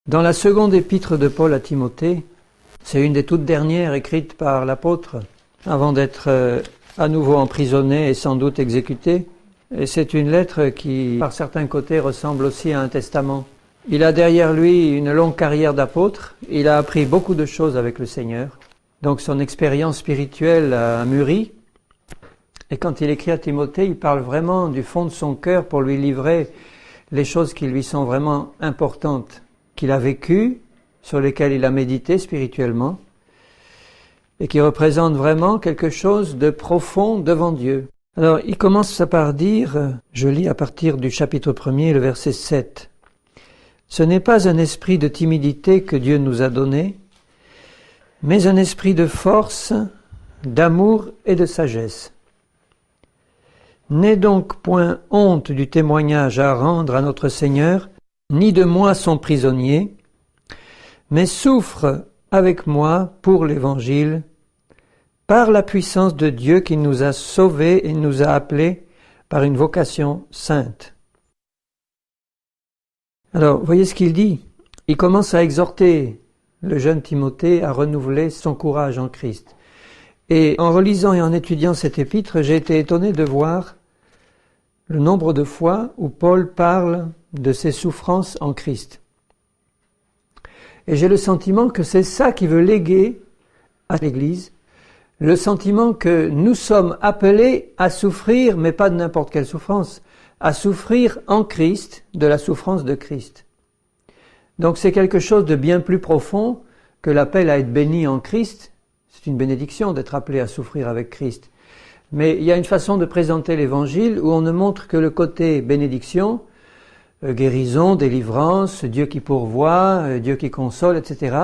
Dans la seconde épître de Paul à Timothée, c'est une des toutes dernières écrites par l'apôtre, avant d'être à nouveau emprisonné et sans doute exécuté. Et c'est une lettre qui, par certains côtés, ressemble aussi à un testament. Il a derrière lui une longue carrière d'apôtre, il a appris beaucoup de choses avec le Seigneur, donc son expérience spirituelle a mûri. Et quand il écrit à Timothée, il parle vraiment du fond de son cœur pour lui livrer les choses qui lui sont vraiment importantes, qu'il a vécues, sur lesquelles il a médité spirituellement, et qui représentent vraiment quelque chose de profond devant Dieu. Alors, il commence par dire, je lis à partir du chapitre 1er, le verset 7. « Ce n'est pas un esprit de timidité que Dieu nous a donné, mais un esprit de force, d'amour et de sagesse. N'aie donc point honte du témoignage à rendre à notre Seigneur, ni de moi son prisonnier, mais souffre avec moi pour l'Évangile, par la puissance de Dieu qui nous a sauvés et nous a appelés par une vocation sainte. » Alors, voyez ce qu'il dit. Il commence à exhorter le jeune Timothée à renouveler son courage en Christ. Et en relisant et en étudiant cet épître, j'ai été étonné de voir le nombre de fois où Paul parle de ses souffrances en Christ. Et j'ai le sentiment que c'est ça qui veut léguer à l'Église, le sentiment que nous sommes appelés à souffrir, mais pas de n'importe quelle souffrance, à souffrir en Christ, de la souffrance de Christ. Donc c'est quelque chose de bien plus profond que l'appel à être béni en Christ. C'est une bénédiction d'être appelé à souffrir avec Christ. Mais il y a une façon de présenter l'Évangile où on ne montre que le côté bénédiction, guérison, délivrance, Dieu qui pourvoit, Dieu qui console, etc.,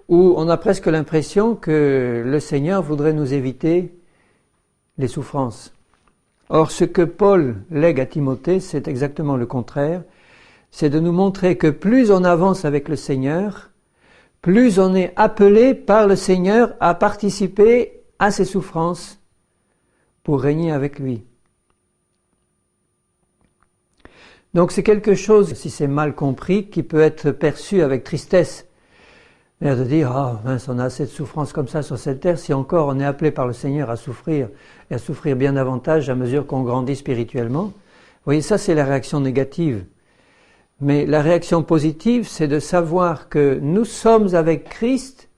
où on a presque l'impression que le Seigneur voudrait nous éviter les souffrances. Or, ce que Paul lègue à Timothée, c'est exactement le contraire. C'est de nous montrer que plus on avance avec le Seigneur, plus on est appelé par le Seigneur à participer à ses souffrances pour régner avec lui. Donc c'est quelque chose, si c'est mal compris, qui peut être perçu avec tristesse. C'est de dire, mince, on a assez de souffrances comme ça sur cette terre, si encore on est appelé par le Seigneur à souffrir, et à souffrir bien davantage à mesure qu'on grandit spirituellement. Vous voyez, ça c'est la réaction négative. Mais la réaction positive, c'est de savoir que nous sommes avec Christ,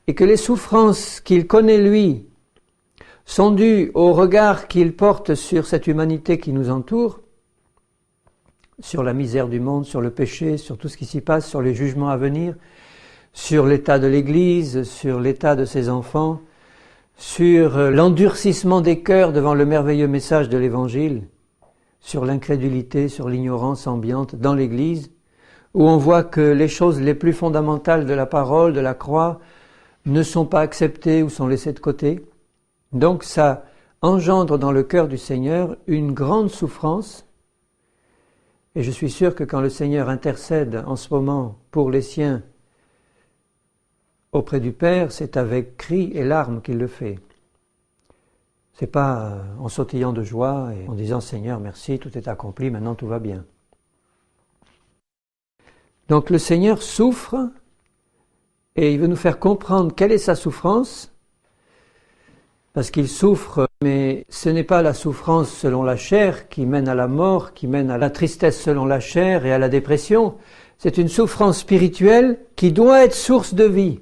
et que les souffrances qu'il connaît lui sont dues au regard qu'il porte sur cette humanité qui nous entoure, sur la misère du monde, sur le péché, sur tout ce qui s'y passe, sur les jugements à venir, sur l'état de l'Église, sur l'état de ses enfants, sur l'endurcissement des cœurs devant le merveilleux message de l'Évangile, sur l'incrédulité, sur l'ignorance ambiante dans l'Église, où on voit que les choses les plus fondamentales de la parole, de la croix, ne sont pas acceptées ou sont laissées de côté. Donc ça engendre dans le cœur du Seigneur une grande souffrance. Et je suis sûr que quand le Seigneur intercède en ce moment pour les siens auprès du Père, c'est avec cris et larmes qu'il le fait. C'est pas en sautillant de joie et en disant « Seigneur, merci, tout est accompli, maintenant tout va bien ». Donc le Seigneur souffre et il veut nous faire comprendre quelle est sa souffrance, parce qu'il souffre, mais ce n'est pas la souffrance selon la chair qui mène à la mort, qui mène à la tristesse selon la chair et à la dépression. C'est une souffrance spirituelle qui doit être source de vie.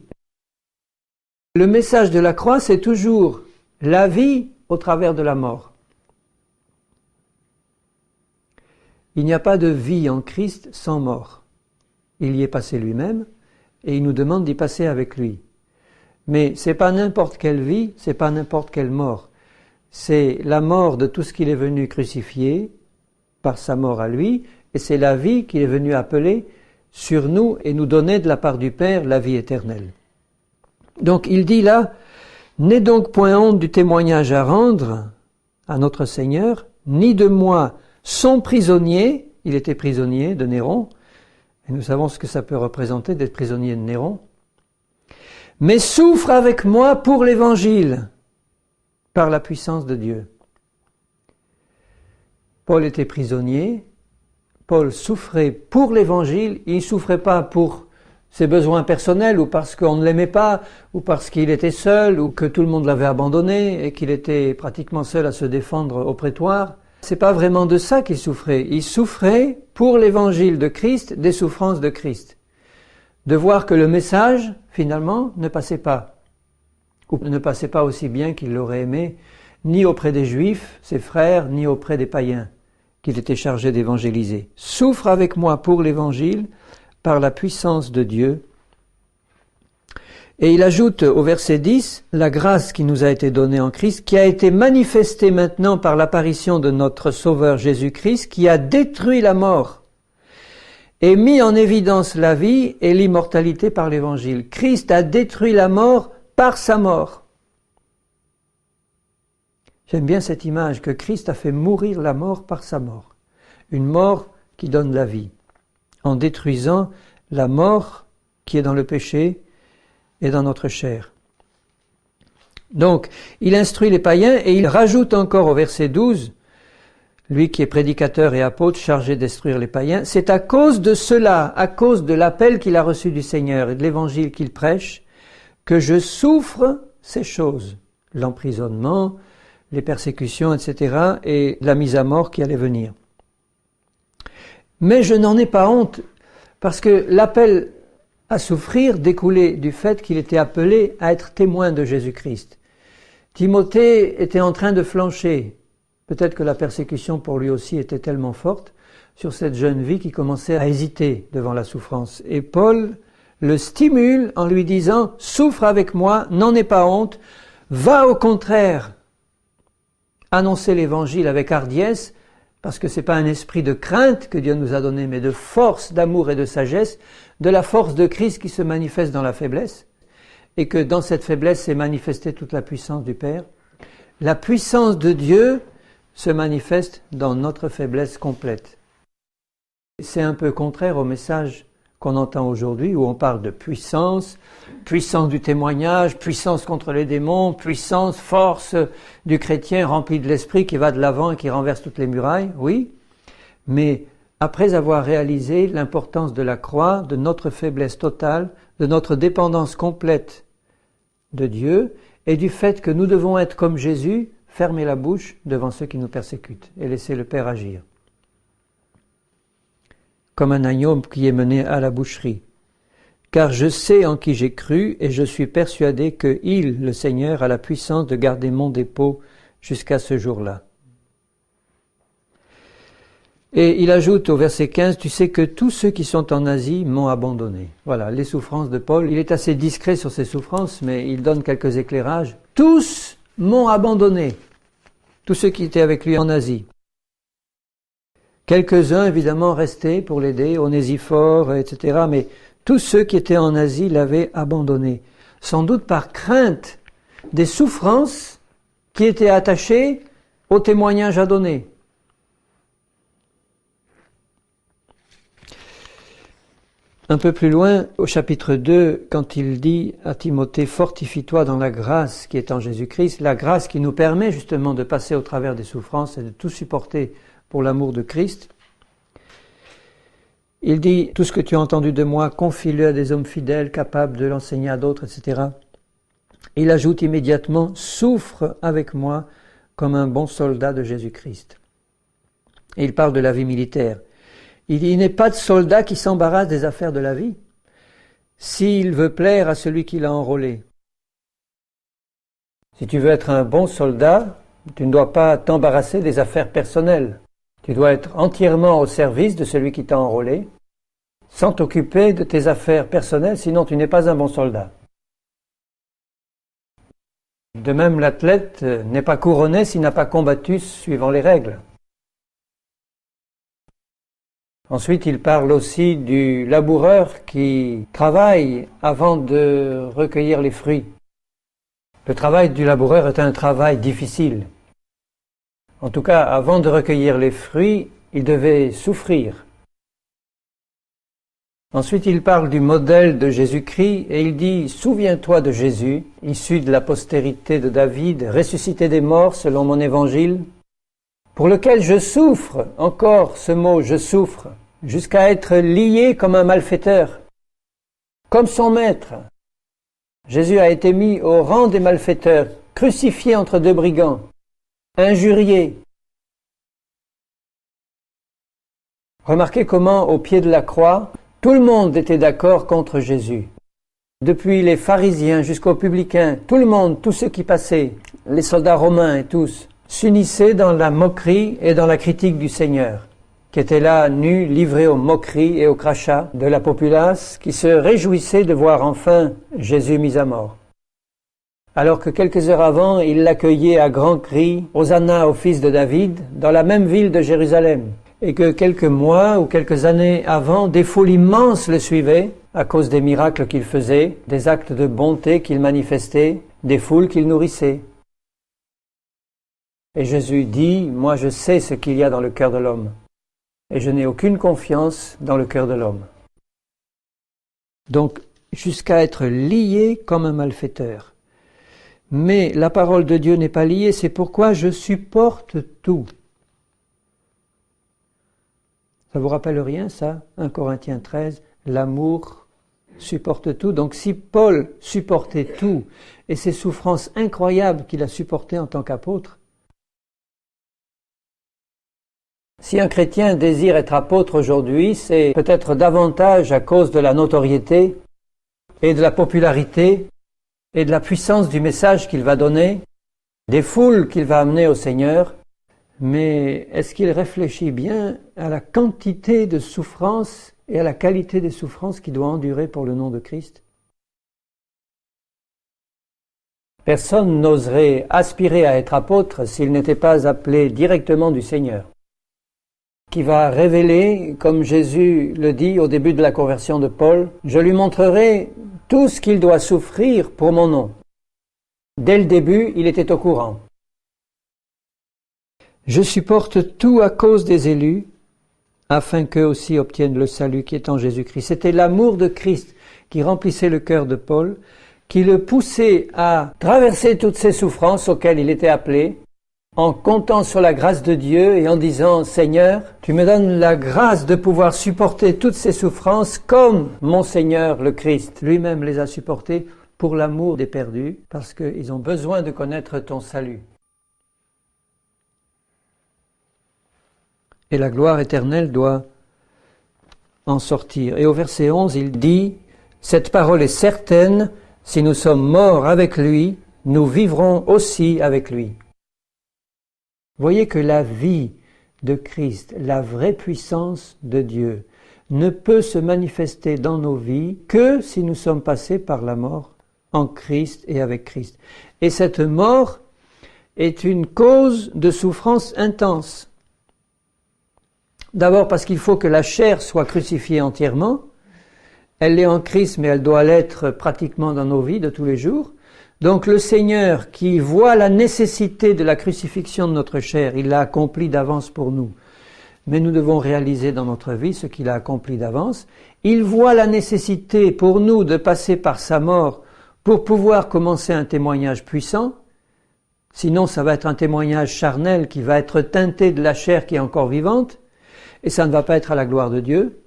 Le message de la croix, c'est toujours la vie au travers de la mort. Il n'y a pas de vie en Christ sans mort. Il y est passé lui-même et il nous demande d'y passer avec lui. Mais c'est pas n'importe quelle vie, c'est pas n'importe quelle mort. C'est la mort de tout ce qu'il est venu crucifier par sa mort à lui, et c'est la vie qu'il est venu appeler sur nous et nous donner de la part du Père la vie éternelle. Donc il dit là, « N'aie donc point honte du témoignage à rendre à notre Seigneur, ni de moi son prisonnier », il était prisonnier de Néron, et nous savons ce que ça peut représenter d'être prisonnier de Néron, « mais souffre avec moi pour l'Évangile, par la puissance de Dieu. » Paul était prisonnier Paul souffrait pour l'évangile, il ne souffrait pas pour ses besoins personnels ou parce qu'on ne l'aimait pas ou parce qu'il était seul ou que tout le monde l'avait abandonné et qu'il était pratiquement seul à se défendre au prétoire. C'est pas vraiment de ça qu'il souffrait. Il souffrait pour l'évangile de Christ, des souffrances de Christ. De voir que le message, finalement, ne passait pas. Ou ne passait pas aussi bien qu'il l'aurait aimé, ni auprès des Juifs, ses frères, ni auprès des païens qu'il était chargé d'évangéliser. Souffre avec moi pour l'évangile, par la puissance de Dieu. Et il ajoute au verset 10, la grâce qui nous a été donnée en Christ, qui a été manifestée maintenant par l'apparition de notre Sauveur Jésus-Christ, qui a détruit la mort et mis en évidence la vie et l'immortalité par l'évangile. Christ a détruit la mort par sa mort. J'aime bien cette image que Christ a fait mourir la mort par sa mort. Une mort qui donne la vie, en détruisant la mort qui est dans le péché et dans notre chair. Donc, il instruit les païens et il rajoute encore au verset 12, lui qui est prédicateur et apôtre chargé d'instruire les païens, c'est à cause de cela, à cause de l'appel qu'il a reçu du Seigneur et de l'évangile qu'il prêche, que je souffre ces choses, l'emprisonnement, les persécutions, etc., et la mise à mort qui allait venir. Mais je n'en ai pas honte, parce que l'appel à souffrir découlait du fait qu'il était appelé à être témoin de Jésus-Christ. Timothée était en train de flancher. Peut-être que la persécution pour lui aussi était tellement forte sur cette jeune vie qui commençait à hésiter devant la souffrance. Et Paul le stimule en lui disant « Souffre avec moi, n'en aie pas honte, va au contraire annoncer l'évangile avec hardiesse, parce que ce n'est pas un esprit de crainte que Dieu nous a donné, mais de force, d'amour et de sagesse, de la force de Christ qui se manifeste dans la faiblesse, et que dans cette faiblesse s'est manifestée toute la puissance du Père. La puissance de Dieu se manifeste dans notre faiblesse complète. C'est un peu contraire au message qu'on entend aujourd'hui, où on parle de puissance, puissance du témoignage, puissance contre les démons, puissance, force du chrétien rempli de l'esprit qui va de l'avant et qui renverse toutes les murailles, oui, mais après avoir réalisé l'importance de la croix, de notre faiblesse totale, de notre dépendance complète de Dieu, et du fait que nous devons être comme Jésus, fermer la bouche devant ceux qui nous persécutent et laisser le Père agir. Comme un agneau qui est mené à la boucherie. Car je sais en qui j'ai cru et je suis persuadé que il, le Seigneur, a la puissance de garder mon dépôt jusqu'à ce jour-là. Et il ajoute au verset 15, tu sais que tous ceux qui sont en Asie m'ont abandonné. Voilà, les souffrances de Paul. Il est assez discret sur ses souffrances, mais il donne quelques éclairages. Tous m'ont abandonné. Tous ceux qui étaient avec lui en Asie. Quelques-uns, évidemment, restaient pour l'aider, Onésiphore, etc. Mais tous ceux qui étaient en Asie l'avaient abandonné. Sans doute par crainte des souffrances qui étaient attachées au témoignage à donner. Un peu plus loin, au chapitre 2, quand il dit à Timothée « Fortifie-toi dans la grâce qui est en Jésus-Christ », la grâce qui nous permet justement de passer au travers des souffrances et de tout supporter pour l'amour de Christ. Il dit « Tout ce que tu as entendu de moi, confie-le à des hommes fidèles, capables de l'enseigner à d'autres, etc. » Il ajoute immédiatement « Souffre avec moi comme un bon soldat de Jésus-Christ. » Et il parle de la vie militaire. Il dit « Il n'est pas de soldat qui s'embarrasse des affaires de la vie, s'il veut plaire à celui qui l'a enrôlé. » Si tu veux être un bon soldat, tu ne dois pas t'embarrasser des affaires personnelles. Tu dois être entièrement au service de celui qui t'a enrôlé, sans t'occuper de tes affaires personnelles, sinon tu n'es pas un bon soldat. De même, l'athlète n'est pas couronné s'il n'a pas combattu suivant les règles. Ensuite, il parle aussi du laboureur qui travaille avant de recueillir les fruits. Le travail du laboureur est un travail difficile. En tout cas, avant de recueillir les fruits, il devait souffrir. Ensuite, il parle du modèle de Jésus-Christ et il dit « Souviens-toi de Jésus, issu de la postérité de David, ressuscité des morts selon mon évangile. pour lequel je souffre, encore ce mot je souffre, jusqu'à être lié comme un malfaiteur, comme son maître. Jésus a été mis au rang des malfaiteurs, crucifié entre deux brigands, injurié. Remarquez comment, au pied de la croix, tout le monde était d'accord contre Jésus. Depuis les pharisiens jusqu'aux publicains, tout le monde, tous ceux qui passaient, les soldats romains et tous, s'unissaient dans la moquerie et dans la critique du Seigneur, qui était là, nu, livré aux moqueries et aux crachats de la populace, qui se réjouissait de voir enfin Jésus mis à mort. Alors que quelques heures avant, il l'accueillait à grands cris, Hosanna au fils de David, dans la même ville de Jérusalem, et que quelques mois ou quelques années avant, des foules immenses le suivaient, à cause des miracles qu'il faisait, des actes de bonté qu'il manifestait, des foules qu'il nourrissait. Et Jésus dit, « Moi je sais ce qu'il y a dans le cœur de l'homme, et je n'ai aucune confiance dans le cœur de l'homme. » Donc, jusqu'à être lié comme un malfaiteur. Mais la parole de Dieu n'est pas liée, c'est pourquoi je supporte tout. Ça vous rappelle rien, ça? 1 Corinthiens 13, l'amour supporte tout. Donc si Paul supportait tout, et ces souffrances incroyables qu'il a supportées en tant qu'apôtre, si un chrétien désire être apôtre aujourd'hui, c'est peut-être davantage à cause de la notoriété et de la popularité et de la puissance du message qu'il va donner, des foules qu'il va amener au Seigneur. Mais est-ce qu'il réfléchit bien à la quantité de souffrances et à la qualité des souffrances qu'il doit endurer pour le nom de Christ? Personne n'oserait aspirer à être apôtre s'il n'était pas appelé directement du Seigneur, qui va révéler, comme Jésus le dit au début de la conversion de Paul, « Je lui montrerai tout ce qu'il doit souffrir pour mon nom. » Dès le début, il était au courant. Je supporte tout à cause des élus, afin qu'eux aussi obtiennent le salut qui est en Jésus-Christ. C'était l'amour de Christ qui remplissait le cœur de Paul, qui le poussait à traverser toutes ces souffrances auxquelles il était appelé, en comptant sur la grâce de Dieu et en disant « Seigneur, tu me donnes la grâce de pouvoir supporter toutes ces souffrances comme mon Seigneur, le Christ, lui-même les a supportées pour l'amour des perdus, parce qu'ils ont besoin de connaître ton salut. » Et la gloire éternelle doit en sortir. Et au verset 11, il dit « Cette parole est certaine, si nous sommes morts avec lui, nous vivrons aussi avec lui. » Voyez que la vie de Christ, la vraie puissance de Dieu, ne peut se manifester dans nos vies que si nous sommes passés par la mort en Christ et avec Christ. Et cette mort est une cause de souffrance intense. D'abord parce qu'il faut que la chair soit crucifiée entièrement. Elle l'est en Christ, mais elle doit l'être pratiquement dans nos vies de tous les jours. Donc le Seigneur qui voit la nécessité de la crucifixion de notre chair, il l'a accompli d'avance pour nous. Mais nous devons réaliser dans notre vie ce qu'il a accompli d'avance. Il voit la nécessité pour nous de passer par sa mort pour pouvoir commencer un témoignage puissant. Sinon, ça va être un témoignage charnel qui va être teinté de la chair qui est encore vivante. Et ça ne va pas être à la gloire de Dieu.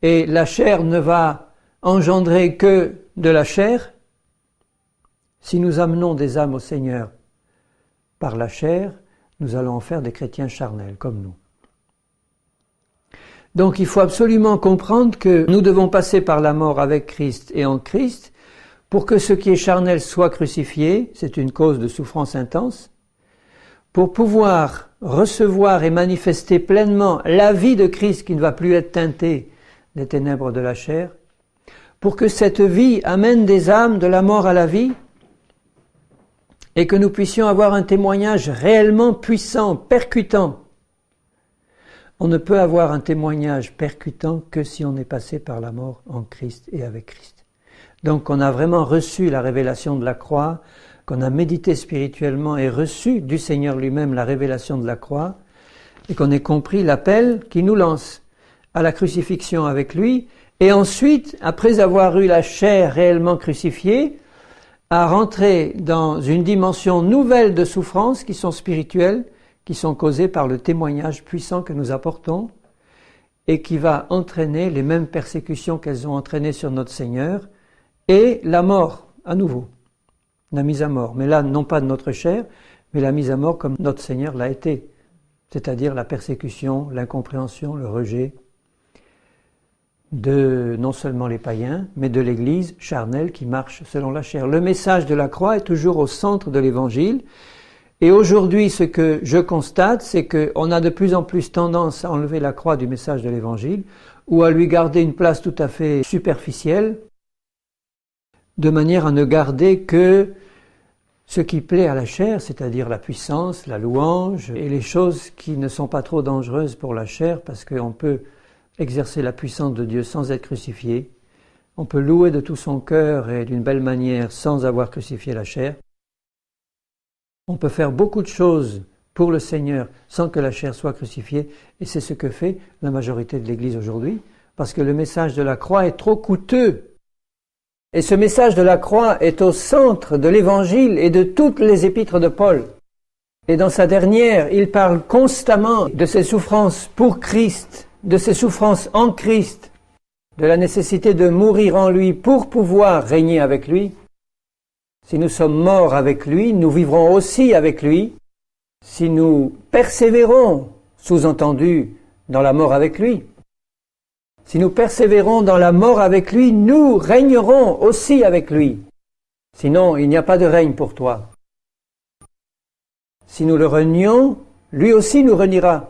Et la chair ne va engendrer que de la chair. Si nous amenons des âmes au Seigneur par la chair, nous allons en faire des chrétiens charnels, comme nous. Donc il faut absolument comprendre que nous devons passer par la mort avec Christ et en Christ pour que ce qui est charnel soit crucifié, c'est une cause de souffrance intense, pour pouvoir recevoir et manifester pleinement la vie de Christ qui ne va plus être teintée des ténèbres de la chair, pour que cette vie amène des âmes de la mort à la vie et que nous puissions avoir un témoignage réellement puissant, percutant. On ne peut avoir un témoignage percutant que si on est passé par la mort en Christ et avec Christ. Donc on a vraiment reçu la révélation de la croix, qu'on a médité spirituellement et reçu du Seigneur lui-même la révélation de la croix, et qu'on ait compris l'appel qui nous lance à la crucifixion avec lui, et ensuite, après avoir eu la chair réellement crucifiée, à rentrer dans une dimension nouvelle de souffrances qui sont spirituelles, qui sont causées par le témoignage puissant que nous apportons et qui va entraîner les mêmes persécutions qu'elles ont entraînées sur notre Seigneur et la mort à nouveau, la mise à mort. Mais là, non pas de notre chair, mais la mise à mort comme notre Seigneur l'a été, c'est-à-dire la persécution, l'incompréhension, le rejet de non seulement les païens, mais de l'Église charnelle qui marche selon la chair. Le message de la croix est toujours au centre de l'Évangile. Et aujourd'hui, ce que je constate, c'est qu'on a de plus en plus tendance à enlever la croix du message de l'Évangile ou à lui garder une place tout à fait superficielle, de manière à ne garder que ce qui plaît à la chair, c'est-à-dire la puissance, la louange et les choses qui ne sont pas trop dangereuses pour la chair parce qu'on peut exercer la puissance de Dieu sans être crucifié. On peut louer de tout son cœur et d'une belle manière sans avoir crucifié la chair. On peut faire beaucoup de choses pour le Seigneur sans que la chair soit crucifiée, et c'est ce que fait la majorité de l'Église aujourd'hui, parce que le message de la croix est trop coûteux. Et ce message de la croix est au centre de l'Évangile et de toutes les épîtres de Paul. Et dans sa dernière, il parle constamment de ses souffrances pour Christ, de ses souffrances en Christ, de la nécessité de mourir en lui pour pouvoir régner avec lui. Si nous sommes morts avec lui, nous vivrons aussi avec lui. Si nous persévérons, sous-entendu, dans la mort avec lui, si nous persévérons dans la mort avec lui, nous régnerons aussi avec lui. Sinon, il n'y a pas de règne pour toi. Si nous le renions, lui aussi nous reniera.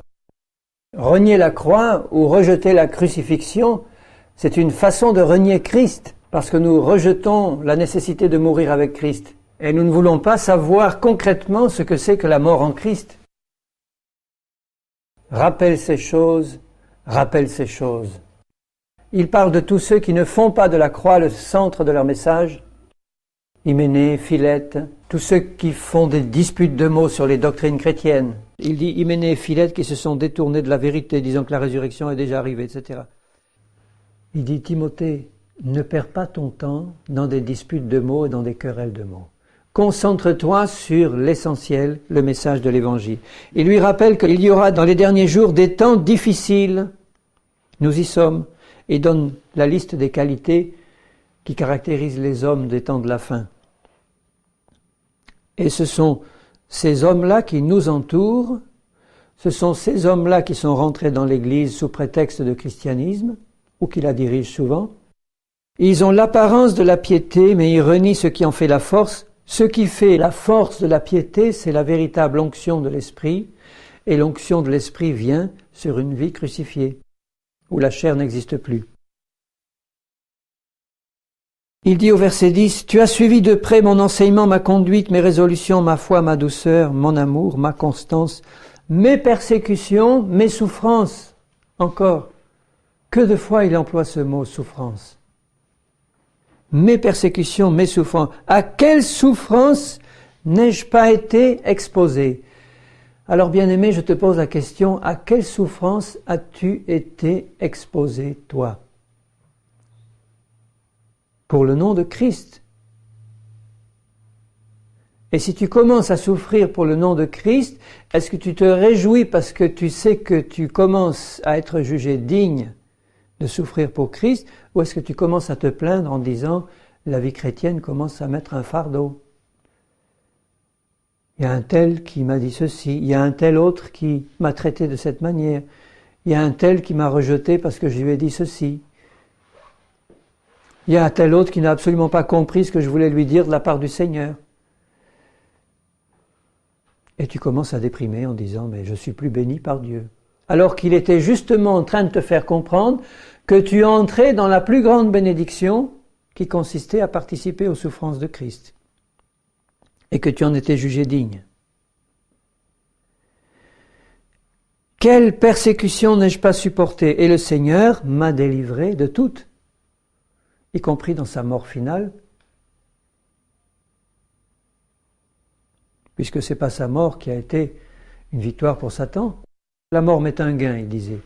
Renier la croix ou rejeter la crucifixion, c'est une façon de renier Christ, parce que nous rejetons la nécessité de mourir avec Christ. Et nous ne voulons pas savoir concrètement ce que c'est que la mort en Christ. Rappelle ces choses, rappelle ces choses. Il parle de tous ceux qui ne font pas de la croix le centre de leur message. Hyménée, Philette, tous ceux qui font des disputes de mots sur les doctrines chrétiennes. Il dit Hyménée et Philette qui se sont détournés de la vérité, disant que la résurrection est déjà arrivée, etc. Il dit Timothée, ne perds pas ton temps dans des disputes de mots et dans des querelles de mots. Concentre-toi sur l'essentiel, le message de l'Évangile. Il lui rappelle qu'il y aura dans les derniers jours des temps difficiles. Nous y sommes. Et donne la liste des qualités qui caractérisent les hommes des temps de la fin. Et ce sont ces hommes-là qui nous entourent, ce sont ces hommes-là qui sont rentrés dans l'Église sous prétexte de christianisme, ou qui la dirigent souvent. Ils ont l'apparence de la piété, mais ils renient ce qui en fait la force. Ce qui fait la force de la piété, c'est la véritable onction de l'Esprit, et l'onction de l'Esprit vient sur une vie crucifiée, où la chair n'existe plus. Il dit au verset 10, « Tu as suivi de près mon enseignement, ma conduite, mes résolutions, ma foi, ma douceur, mon amour, ma constance, mes persécutions, mes souffrances. » Encore, que de fois il emploie ce mot « souffrance ». Mes persécutions, mes souffrances. À quelle souffrance n'ai-je pas été exposé? Alors, bien-aimé, je te pose la question, à quelle souffrance as-tu été exposé, toi? Pour le nom de Christ. Et si tu commences à souffrir pour le nom de Christ, est-ce que tu te réjouis parce que tu sais que tu commences à être jugé digne de souffrir pour Christ, ou est-ce que tu commences à te plaindre en disant « la vie chrétienne commence à mettre un fardeau ». Il y a un tel qui m'a dit ceci, il y a un tel autre qui m'a traité de cette manière, il y a un tel qui m'a rejeté parce que je lui ai dit ceci. Il y a un tel autre qui n'a absolument pas compris ce que je voulais lui dire de la part du Seigneur. Et tu commences à déprimer en disant « mais je suis plus béni par Dieu ». Alors qu'il était justement en train de te faire comprendre que tu entrais dans la plus grande bénédiction qui consistait à participer aux souffrances de Christ. Et que tu en étais jugé digne. Quelle persécution n'ai-je pas supportée? Et le Seigneur m'a délivré de toutes, y compris dans sa mort finale, puisque ce n'est pas sa mort qui a été une victoire pour Satan. La mort m'est un gain, il disait.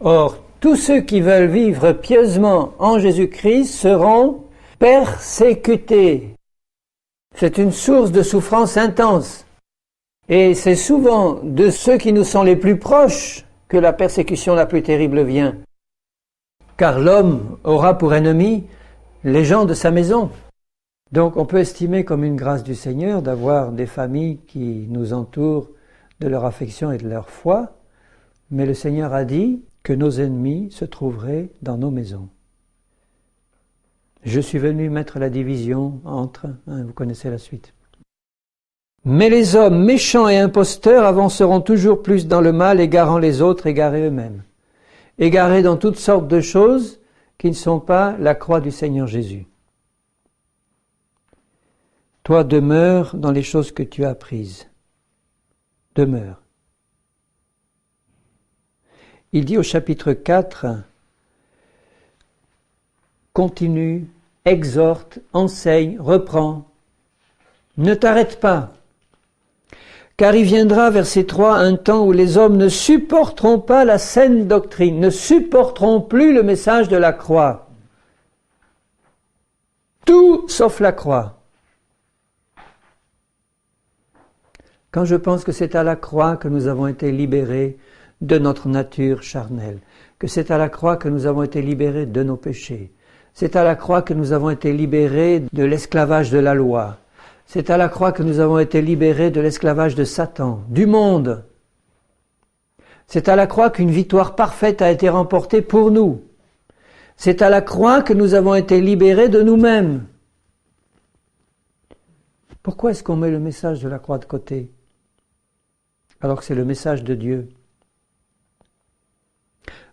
Or, tous ceux qui veulent vivre pieusement en Jésus-Christ seront persécutés. C'est une source de souffrance intense. Et c'est souvent de ceux qui nous sont les plus proches que la persécution la plus terrible vient. Car l'homme aura pour ennemi les gens de sa maison. Donc on peut estimer comme une grâce du Seigneur d'avoir des familles qui nous entourent de leur affection et de leur foi, mais le Seigneur a dit que nos ennemis se trouveraient dans nos maisons. Je suis venu mettre la division entre, vous connaissez la suite. Mais les hommes méchants et imposteurs avanceront toujours plus dans le mal, égarant les autres, égarés eux-mêmes. Égarés dans toutes sortes de choses qui ne sont pas la croix du Seigneur Jésus. Toi, demeure dans les choses que tu as apprises. Demeure. Il dit au chapitre 4, continue, exhorte, enseigne, reprend. Ne t'arrête pas. Car il viendra, verset 3, un temps où les hommes ne supporteront pas la saine doctrine, ne supporteront plus le message de la croix. Tout sauf la croix. Quand je pense que c'est à la croix que nous avons été libérés de notre nature charnelle, que c'est à la croix que nous avons été libérés de nos péchés, c'est à la croix que nous avons été libérés de l'esclavage de la loi, c'est à la croix que nous avons été libérés de l'esclavage de Satan, du monde. C'est à la croix qu'une victoire parfaite a été remportée pour nous. C'est à la croix que nous avons été libérés de nous-mêmes. Pourquoi est-ce qu'on met le message de la croix de côté, alors que c'est le message de Dieu?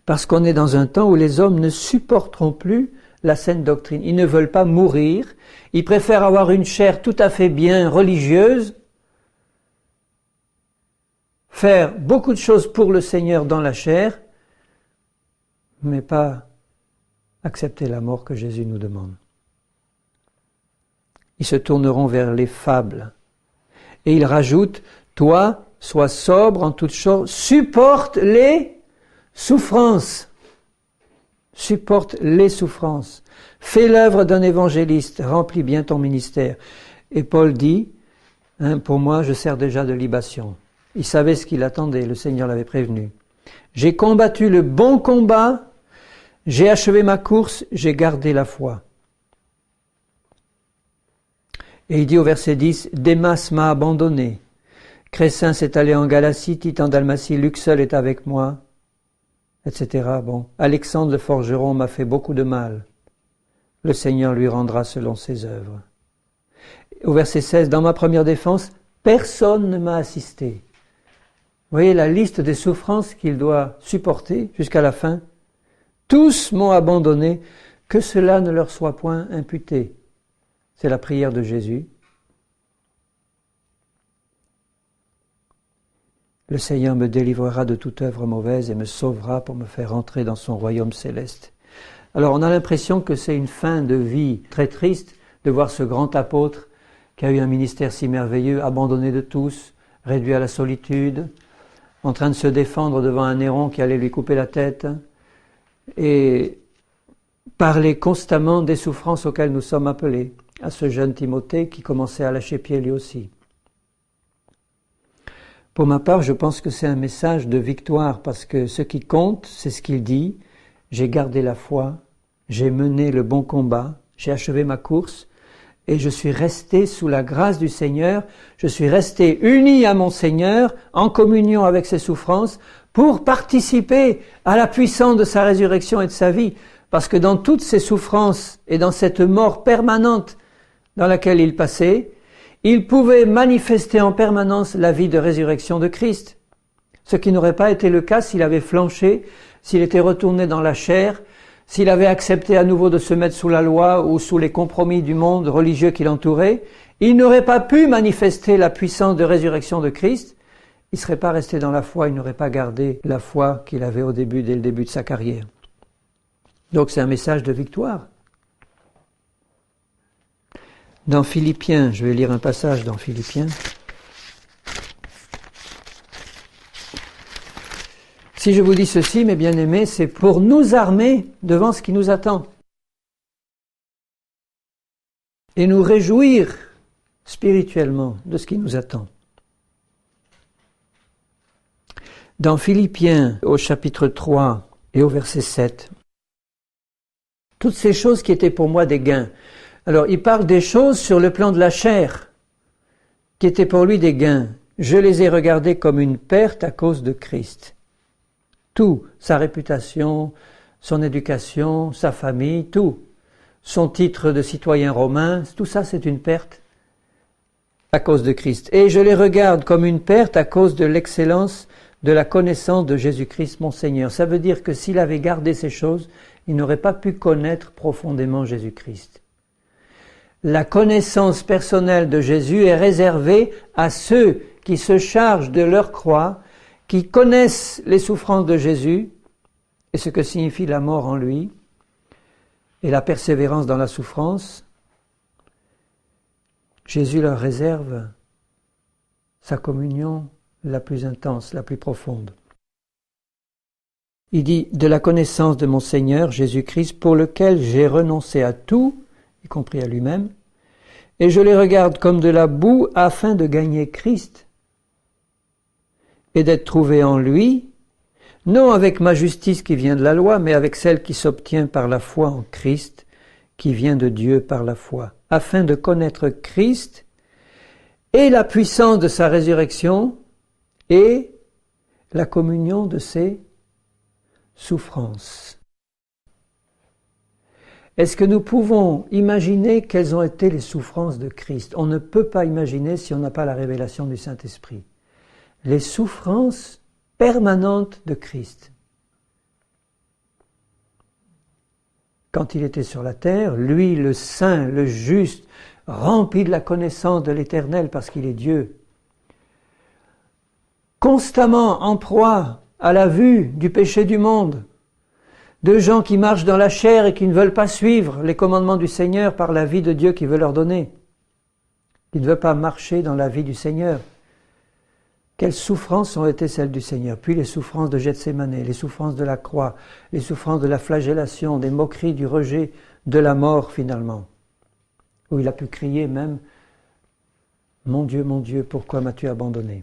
Parce qu'on est dans un temps où les hommes ne supporteront plus la saine doctrine. Ils ne veulent pas mourir. Ils préfèrent avoir une chair tout à fait bien religieuse, faire beaucoup de choses pour le Seigneur dans la chair, mais pas accepter la mort que Jésus nous demande. Ils se tourneront vers les fables. Et il rajoute, toi, sois sobre en toutes choses, supporte les souffrances. Supporte les souffrances. Fais l'œuvre d'un évangéliste, remplis bien ton ministère. Et Paul dit, pour moi, je sers déjà de libation. Il savait ce qu'il attendait, le Seigneur l'avait prévenu. J'ai combattu le bon combat, j'ai achevé ma course, j'ai gardé la foi. Et il dit au verset 10, Démas m'a abandonné. Crescens s'est allé en Galatie, Tite en Dalmatie, Luc seul est avec moi, etc. Bon, Alexandre le forgeron m'a fait beaucoup de mal. Le Seigneur lui rendra selon ses œuvres. Au verset 16, dans ma première défense, personne ne m'a assisté. Vous voyez la liste des souffrances qu'il doit supporter jusqu'à la fin. Tous m'ont abandonné, que cela ne leur soit point imputé. C'est la prière de Jésus. Le Seigneur me délivrera de toute œuvre mauvaise et me sauvera pour me faire entrer dans son royaume céleste. Alors on a l'impression que c'est une fin de vie très triste de voir ce grand apôtre qui a eu un ministère si merveilleux, abandonné de tous, réduit à la solitude, en train de se défendre devant un Néron qui allait lui couper la tête, et parler constamment des souffrances auxquelles nous sommes appelés, à ce jeune Timothée qui commençait à lâcher pied lui aussi. Pour ma part, je pense que c'est un message de victoire, parce que ce qui compte, c'est ce qu'il dit, j'ai gardé la foi, j'ai mené le bon combat, j'ai achevé ma course, et je suis resté sous la grâce du Seigneur, je suis resté uni à mon Seigneur, en communion avec ses souffrances, pour participer à la puissance de sa résurrection et de sa vie. Parce que dans toutes ces souffrances et dans cette mort permanente dans laquelle il passait, il pouvait manifester en permanence la vie de résurrection de Christ. Ce qui n'aurait pas été le cas s'il avait flanché, s'il était retourné dans la chair, s'il avait accepté à nouveau de se mettre sous la loi ou sous les compromis du monde religieux qui l'entourait. Il n'aurait pas pu manifester la puissance de résurrection de Christ. Il ne serait pas resté dans la foi, il n'aurait pas gardé la foi qu'il avait au début, dès le début de sa carrière. Donc c'est un message de victoire. Dans Philippiens, je vais lire un passage dans Philippiens. Si je vous dis ceci, mes bien-aimés, c'est pour nous armer devant ce qui nous attend. Et nous réjouir spirituellement de ce qui nous attend. Dans Philippiens, au chapitre 3 et au verset 7, toutes ces choses qui étaient pour moi des gains. Alors, il parle des choses sur le plan de la chair, qui étaient pour lui des gains. Je les ai regardées comme une perte à cause de Christ. Tout, sa réputation, son éducation, sa famille, tout. Son titre de citoyen romain, tout ça c'est une perte à cause de Christ. Et je les regarde comme une perte à cause de l'excellence de la connaissance de Jésus-Christ mon Seigneur. Ça veut dire que s'il avait gardé ces choses, il n'aurait pas pu connaître profondément Jésus-Christ. La connaissance personnelle de Jésus est réservée à ceux qui se chargent de leur croix, qui connaissent les souffrances de Jésus et ce que signifie la mort en lui et la persévérance dans la souffrance. Jésus leur réserve sa communion la plus intense, la plus profonde. Il dit « de la connaissance de mon Seigneur Jésus-Christ, pour lequel j'ai renoncé à tout, y compris à lui-même, et je les regarde comme de la boue afin de gagner Christ et d'être trouvé en lui, non avec ma justice qui vient de la loi, mais avec celle qui s'obtient par la foi en Christ, qui vient de Dieu par la foi, afin de connaître Christ et la puissance de sa résurrection et la communion de ses souffrances. » Est-ce que nous pouvons imaginer quelles ont été les souffrances de Christ? On ne peut pas imaginer si on n'a pas la révélation du Saint-Esprit. Les souffrances permanentes de Christ. Quand il était sur la terre, lui, le saint, le juste, rempli de la connaissance de l'Éternel parce qu'il est Dieu, constamment en proie à la vue du péché du monde, de gens qui marchent dans la chair et qui ne veulent pas suivre les commandements du Seigneur par la vie de Dieu qu'il veut leur donner, qui ne veulent pas marcher dans la vie du Seigneur. Quelles souffrances ont été celles du Seigneur? Puis les souffrances de Gethsémane, les souffrances de la croix, les souffrances de la flagellation, des moqueries, du rejet, de la mort finalement, où il a pu crier même « Mon Dieu, pourquoi m'as-tu abandonné ?»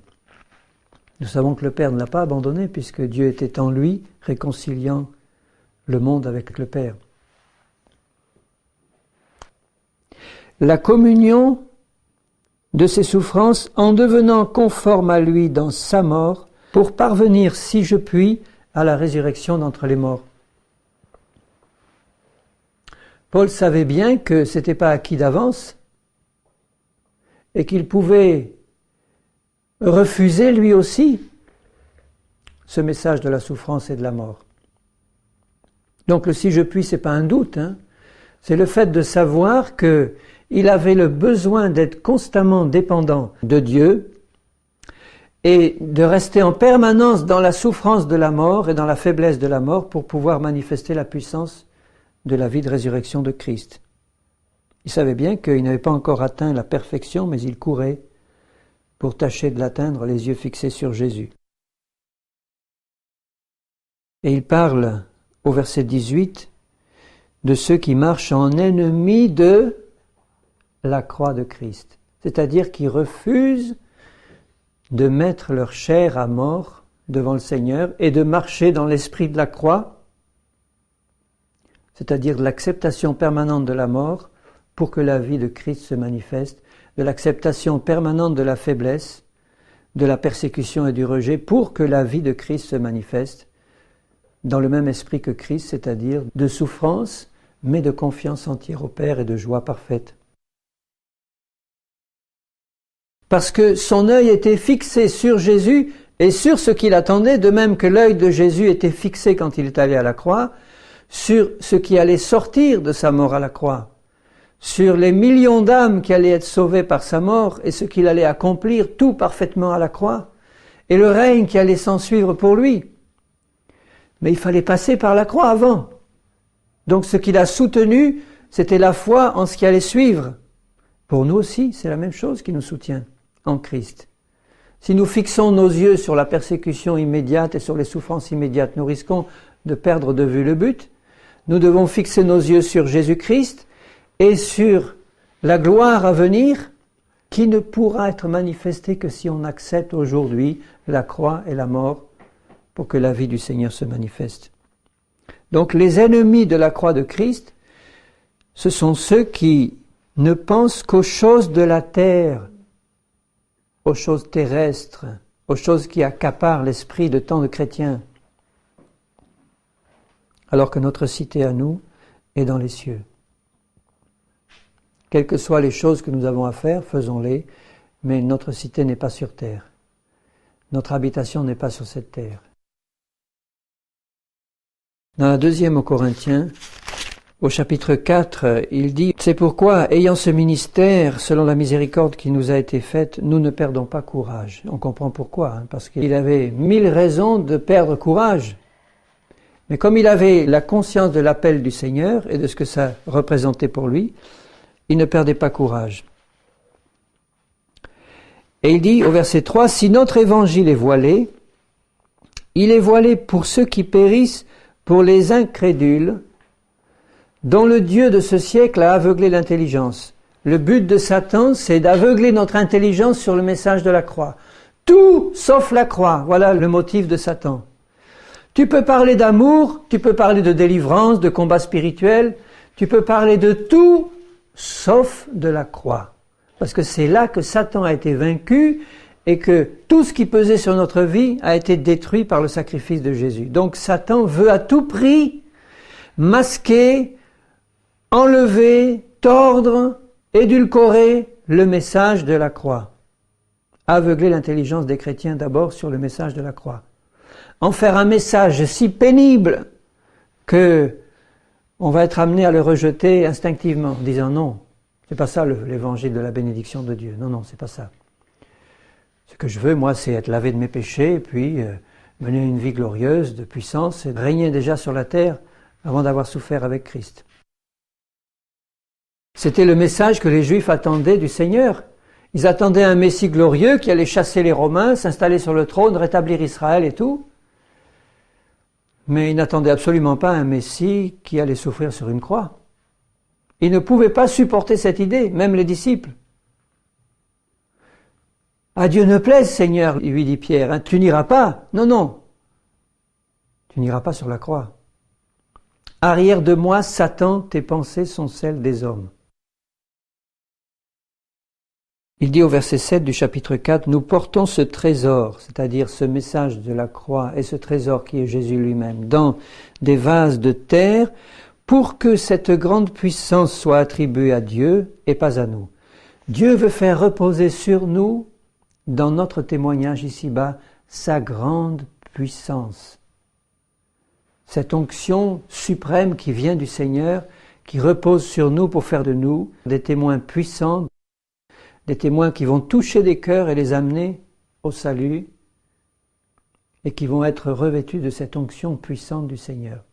Nous savons que le Père ne l'a pas abandonné puisque Dieu était en lui, réconciliant le monde avec le Père. La communion de ses souffrances en devenant conforme à lui dans sa mort pour parvenir, si je puis, à la résurrection d'entre les morts. Paul savait bien que ce n'était pas acquis d'avance et qu'il pouvait refuser lui aussi ce message de la souffrance et de la mort. Donc le « si je puis », ce n'est pas un doute, c'est le fait de savoir qu'il avait le besoin d'être constamment dépendant de Dieu et de rester en permanence dans la souffrance de la mort et dans la faiblesse de la mort pour pouvoir manifester la puissance de la vie de résurrection de Christ. Il savait bien qu'il n'avait pas encore atteint la perfection, mais il courait pour tâcher de l'atteindre, les yeux fixés sur Jésus. Et il parle au verset 18, de ceux qui marchent en ennemis de la croix de Christ. C'est-à-dire qui refusent de mettre leur chair à mort devant le Seigneur et de marcher dans l'esprit de la croix, c'est-à-dire de l'acceptation permanente de la mort pour que la vie de Christ se manifeste, de l'acceptation permanente de la faiblesse, de la persécution et du rejet pour que la vie de Christ se manifeste, dans le même esprit que Christ, c'est-à-dire de souffrance, mais de confiance entière au Père et de joie parfaite. Parce que son œil était fixé sur Jésus et sur ce qu'il attendait, de même que l'œil de Jésus était fixé quand il est allé à la croix, sur ce qui allait sortir de sa mort à la croix, sur les millions d'âmes qui allaient être sauvées par sa mort et ce qu'il allait accomplir tout parfaitement à la croix, et le règne qui allait s'ensuivre pour lui. Mais il fallait passer par la croix avant. Donc ce qu'il a soutenu, c'était la foi en ce qui allait suivre. Pour nous aussi, c'est la même chose qui nous soutient en Christ. Si nous fixons nos yeux sur la persécution immédiate et sur les souffrances immédiates, nous risquons de perdre de vue le but. Nous devons fixer nos yeux sur Jésus-Christ et sur la gloire à venir, qui ne pourra être manifesté que si on accepte aujourd'hui la croix et la mort pour que la vie du Seigneur se manifeste. Donc les ennemis de la croix de Christ, ce sont ceux qui ne pensent qu'aux choses de la terre, aux choses terrestres, aux choses qui accaparent l'esprit de tant de chrétiens, alors que notre cité à nous est dans les cieux. Quelles que soient les choses que nous avons à faire, faisons-les, mais notre cité n'est pas sur terre. Notre habitation n'est pas sur cette terre. Dans la deuxième aux Corinthiens, au chapitre 4, il dit « C'est pourquoi, ayant ce ministère, selon la miséricorde qui nous a été faite, nous ne perdons pas courage. » On comprend pourquoi, parce qu'il avait 1000 raisons de perdre courage. Mais comme il avait la conscience de l'appel du Seigneur et de ce que ça représentait pour lui, il ne perdait pas courage. Et il dit au verset 3, « Si notre évangile est voilé, il est voilé pour ceux qui périssent, pour les incrédules, dont le Dieu de ce siècle a aveuglé l'intelligence. » Le but de Satan, c'est d'aveugler notre intelligence sur le message de la croix. Tout sauf la croix, voilà le motif de Satan. Tu peux parler d'amour, tu peux parler de délivrance, de combat spirituel, tu peux parler de tout sauf de la croix. Parce que c'est là que Satan a été vaincu et que tout ce qui pesait sur notre vie a été détruit par le sacrifice de Jésus. Donc Satan veut à tout prix masquer, enlever, tordre, édulcorer le message de la croix. Aveugler l'intelligence des chrétiens d'abord sur le message de la croix. En faire un message si pénible que on va être amené à le rejeter instinctivement, en disant non, c'est pas ça l'évangile de la bénédiction de Dieu. Non, non, c'est pas ça. Ce que je veux, moi, c'est être lavé de mes péchés, et puis mener une vie glorieuse, de puissance, et régner déjà sur la terre avant d'avoir souffert avec Christ. C'était le message que les Juifs attendaient du Seigneur. Ils attendaient un Messie glorieux qui allait chasser les Romains, s'installer sur le trône, rétablir Israël et tout. Mais ils n'attendaient absolument pas un Messie qui allait souffrir sur une croix. Ils ne pouvaient pas supporter cette idée, même les disciples. « À Dieu ne plaise, Seigneur, lui dit Pierre, hein, tu n'iras pas. Non, non, tu n'iras pas sur la croix. Arrière de moi, Satan, tes pensées sont celles des hommes. » Il dit au verset 7 du chapitre 4, « Nous portons ce trésor, c'est-à-dire ce message de la croix et ce trésor qui est Jésus lui-même, dans des vases de terre, pour que cette grande puissance soit attribuée à Dieu et pas à nous. Dieu veut faire reposer sur nous, dans notre témoignage ici-bas, sa grande puissance. Cette onction suprême qui vient du Seigneur, qui repose sur nous pour faire de nous des témoins puissants, des témoins qui vont toucher des cœurs et les amener au salut et qui vont être revêtus de cette onction puissante du Seigneur.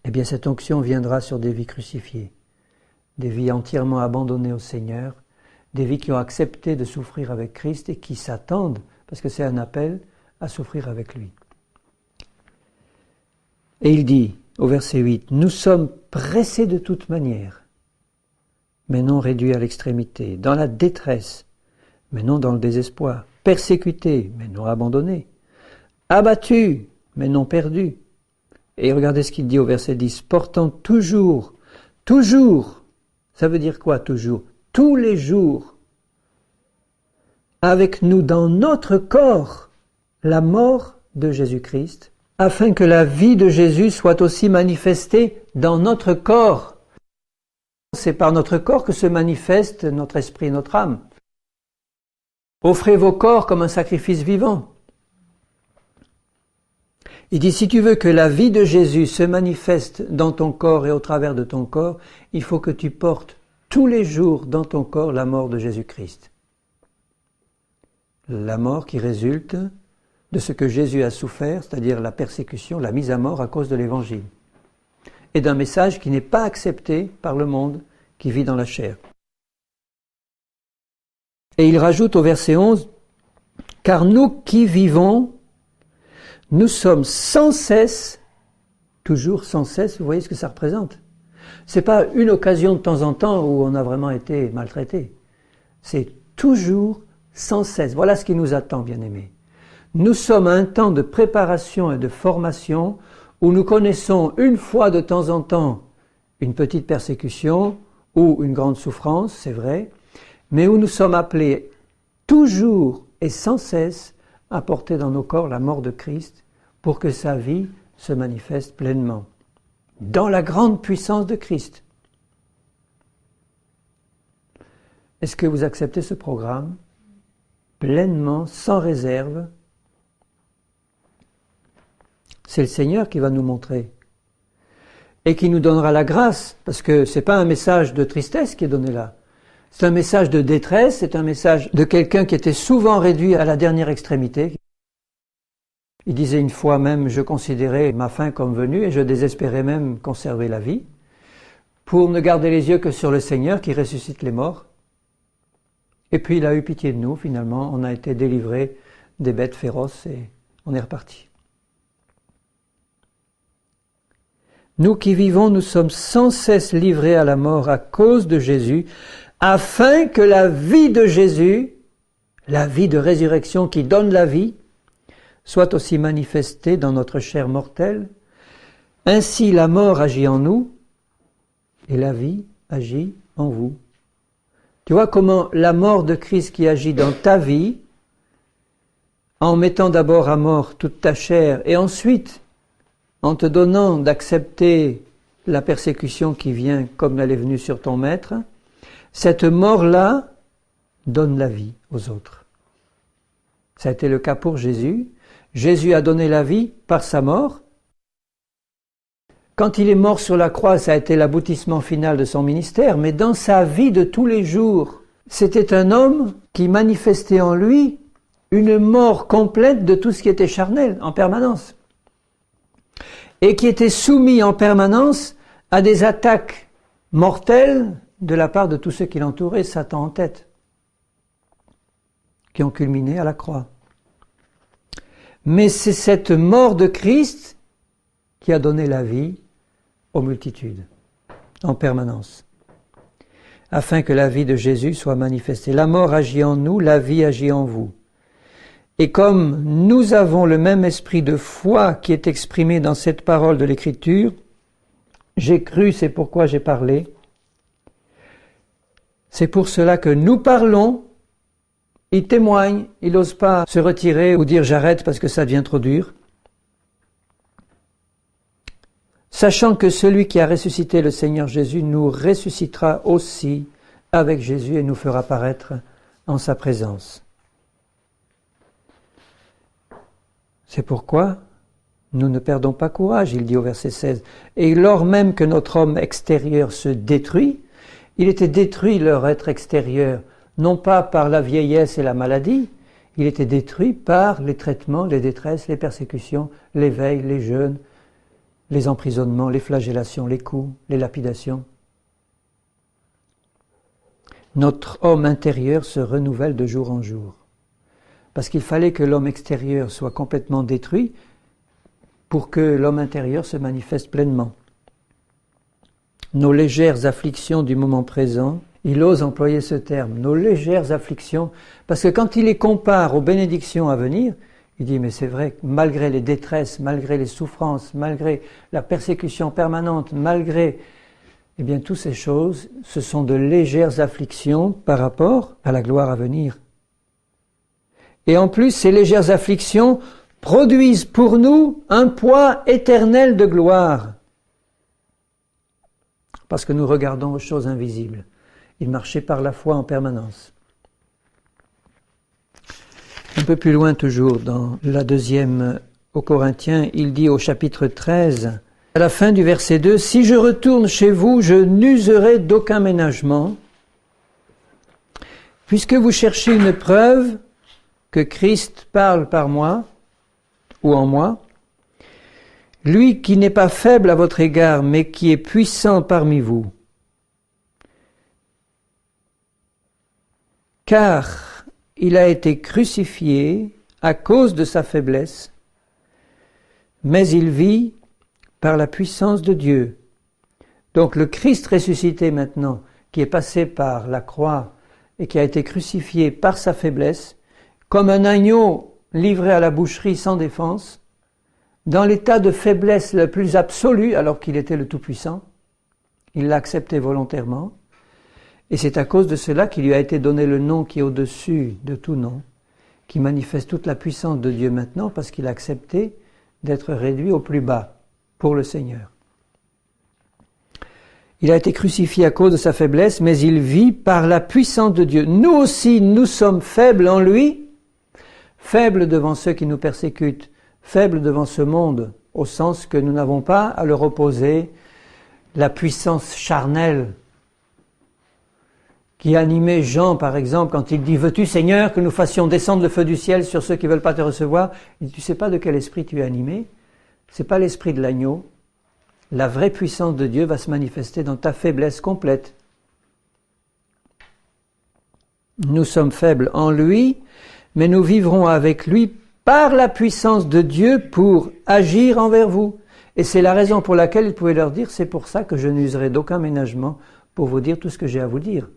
Eh bien, cette onction viendra sur des vies crucifiées, des vies entièrement abandonnées au Seigneur, des vies qui ont accepté de souffrir avec Christ et qui s'attendent, parce que c'est un appel, à souffrir avec lui. Et il dit, au verset 8, « Nous sommes pressés de toute manière, mais non réduits à l'extrémité, dans la détresse, mais non dans le désespoir, persécutés, mais non abandonnés, abattus, mais non perdus. » Et regardez ce qu'il dit au verset 10, « Portant toujours, ça veut dire quoi toujours? Tous les jours, avec nous dans notre corps, la mort de Jésus-Christ, afin que la vie de Jésus soit aussi manifestée dans notre corps. » C'est par notre corps que se manifeste notre esprit et notre âme. Offrez vos corps comme un sacrifice vivant. Il dit, si tu veux que la vie de Jésus se manifeste dans ton corps et au travers de ton corps, il faut que tu portes tous les jours dans ton corps la mort de Jésus-Christ. La mort qui résulte de ce que Jésus a souffert, c'est-à-dire la persécution, la mise à mort à cause de l'Évangile. Et d'un message qui n'est pas accepté par le monde qui vit dans la chair. Et il rajoute au verset 11, « Car nous qui vivons, nous sommes sans cesse, toujours sans cesse, vous voyez ce que ça représente, C'est pas une occasion de temps en temps où on a vraiment été maltraité. C'est toujours, sans cesse. Voilà ce qui nous attend, bien-aimés. Nous sommes à un temps de préparation et de formation où nous connaissons une fois de temps en temps une petite persécution ou une grande souffrance, c'est vrai, mais où nous sommes appelés toujours et sans cesse à porter dans nos corps la mort de Christ pour que sa vie se manifeste pleinement, dans la grande puissance de Christ. Est-ce que vous acceptez ce programme pleinement, sans réserve? C'est le Seigneur qui va nous montrer et qui nous donnera la grâce, parce que ce n'est pas un message de tristesse qui est donné là. C'est un message de détresse, c'est un message de quelqu'un qui était souvent réduit à la dernière extrémité. Il disait une fois même, je considérais ma fin comme venue et je désespérais même conserver la vie, pour ne garder les yeux que sur le Seigneur qui ressuscite les morts. Et puis il a eu pitié de nous, finalement, on a été délivrés des bêtes féroces et on est reparti. Nous qui vivons, nous sommes sans cesse livrés à la mort à cause de Jésus, afin que la vie de Jésus, la vie de résurrection qui donne la vie, soit aussi manifestée dans notre chair mortelle. Ainsi la mort agit en nous et la vie agit en vous. Tu vois comment la mort de Christ qui agit dans ta vie, en mettant d'abord à mort toute ta chair et ensuite en te donnant d'accepter la persécution qui vient comme elle est venue sur ton maître, cette mort-là donne la vie aux autres. Ça a été le cas pour Jésus. Jésus a donné la vie par sa mort. Quand il est mort sur la croix, ça a été l'aboutissement final de son ministère, mais dans sa vie de tous les jours, c'était un homme qui manifestait en lui une mort complète de tout ce qui était charnel, en permanence. Et qui était soumis en permanence à des attaques mortelles de la part de tous ceux qui l'entouraient, Satan en tête, qui ont culminé à la croix. Mais c'est cette mort de Christ qui a donné la vie aux multitudes, en permanence, afin que la vie de Jésus soit manifestée. La mort agit en nous, la vie agit en vous. Et comme nous avons le même esprit de foi qui est exprimé dans cette parole de l'Écriture, j'ai cru, c'est pourquoi j'ai parlé. C'est pour cela que nous parlons. Il témoigne, il n'ose pas se retirer ou dire j'arrête parce que ça devient trop dur. Sachant que celui qui a ressuscité le Seigneur Jésus nous ressuscitera aussi avec Jésus et nous fera paraître en sa présence. C'est pourquoi nous ne perdons pas courage, il dit au verset 16. Et lors même que notre homme extérieur se détruit, il était détruit leur être extérieur, non pas par la vieillesse et la maladie, il était détruit par les traitements, les détresses, les persécutions, les veilles, les jeûnes, les emprisonnements, les flagellations, les coups, les lapidations. Notre homme intérieur se renouvelle de jour en jour. Parce qu'il fallait que l'homme extérieur soit complètement détruit pour que l'homme intérieur se manifeste pleinement. Nos légères afflictions du moment présent, il ose employer ce terme, nos légères afflictions, parce que quand il les compare aux bénédictions à venir, il dit mais c'est vrai, malgré les détresses, malgré les souffrances, malgré la persécution permanente, malgré toutes ces choses, ce sont de légères afflictions par rapport à la gloire à venir. Et en plus, ces légères afflictions produisent pour nous un poids éternel de gloire. Parce que nous regardons aux choses invisibles. Il marchait par la foi en permanence. Un peu plus loin toujours, dans la deuxième aux Corinthiens, il dit au chapitre 13, à la fin du verset 2, « Si je retourne chez vous, je n'userai d'aucun ménagement, puisque vous cherchez une preuve que Christ parle par moi, ou en moi, lui qui n'est pas faible à votre égard, mais qui est puissant parmi vous. Car il a été crucifié à cause de sa faiblesse, mais il vit par la puissance de Dieu. Donc le Christ ressuscité maintenant, qui est passé par la croix et qui a été crucifié par sa faiblesse, comme un agneau livré à la boucherie sans défense, dans l'état de faiblesse le plus absolu, alors qu'il était le Tout-Puissant, il l'a accepté volontairement, et c'est à cause de cela qu'il lui a été donné le nom qui est au-dessus de tout nom, qui manifeste toute la puissance de Dieu maintenant, parce qu'il a accepté d'être réduit au plus bas pour le Seigneur. Il a été crucifié à cause de sa faiblesse, mais il vit par la puissance de Dieu. Nous aussi, nous sommes faibles en lui, faibles devant ceux qui nous persécutent, faibles devant ce monde, au sens que nous n'avons pas à leur opposer la puissance charnelle qui animait Jean, par exemple, quand il dit « Veux-tu, Seigneur, que nous fassions descendre le feu du ciel sur ceux qui ne veulent pas te recevoir ?» Il dit « Tu ne sais pas de quel esprit tu es animé, ce n'est pas l'esprit de l'agneau. La vraie puissance de Dieu va se manifester dans ta faiblesse complète. Nous sommes faibles en lui, mais nous vivrons avec lui par la puissance de Dieu pour agir envers vous. » Et c'est la raison pour laquelle il pouvait leur dire « C'est pour ça que je n'userai d'aucun ménagement pour vous dire tout ce que j'ai à vous dire. »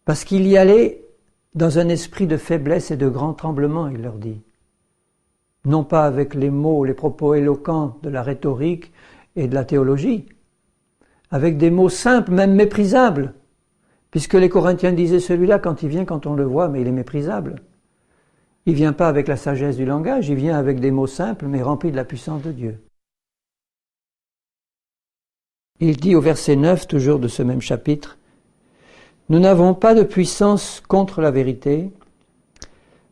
Parce qu'il y allait dans un esprit de faiblesse et de grand tremblement, il leur dit. Non pas avec les mots, les propos éloquents de la rhétorique et de la théologie, avec des mots simples, même méprisables, puisque les Corinthiens disaient celui-là, quand il vient, quand on le voit, mais il est méprisable. Il ne vient pas avec la sagesse du langage, il vient avec des mots simples, mais remplis de la puissance de Dieu. Il dit au verset 9, toujours de ce même chapitre, « Nous n'avons pas de puissance contre la vérité,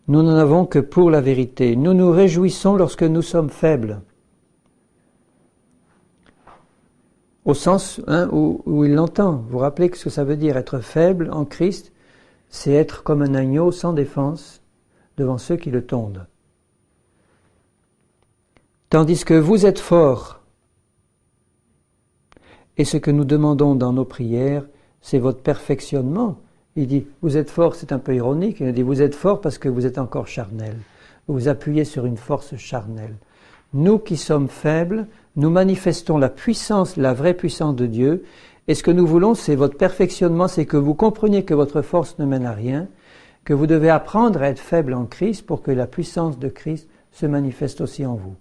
nous n'en avons que pour la vérité. Nous nous réjouissons lorsque nous sommes faibles. » Au sens où il l'entend. Vous vous rappelez ce que ça veut dire, être faible en Christ, c'est être comme un agneau sans défense devant ceux qui le tondent. Tandis que vous êtes forts, et ce que nous demandons dans nos prières, c'est votre perfectionnement. Il dit, vous êtes fort, c'est un peu ironique, il dit, vous êtes fort parce que vous êtes encore charnel. Vous vous appuyez sur une force charnelle. Nous qui sommes faibles, nous manifestons la puissance, la vraie puissance de Dieu, et ce que nous voulons, c'est votre perfectionnement, c'est que vous compreniez que votre force ne mène à rien, que vous devez apprendre à être faible en Christ pour que la puissance de Christ se manifeste aussi en vous.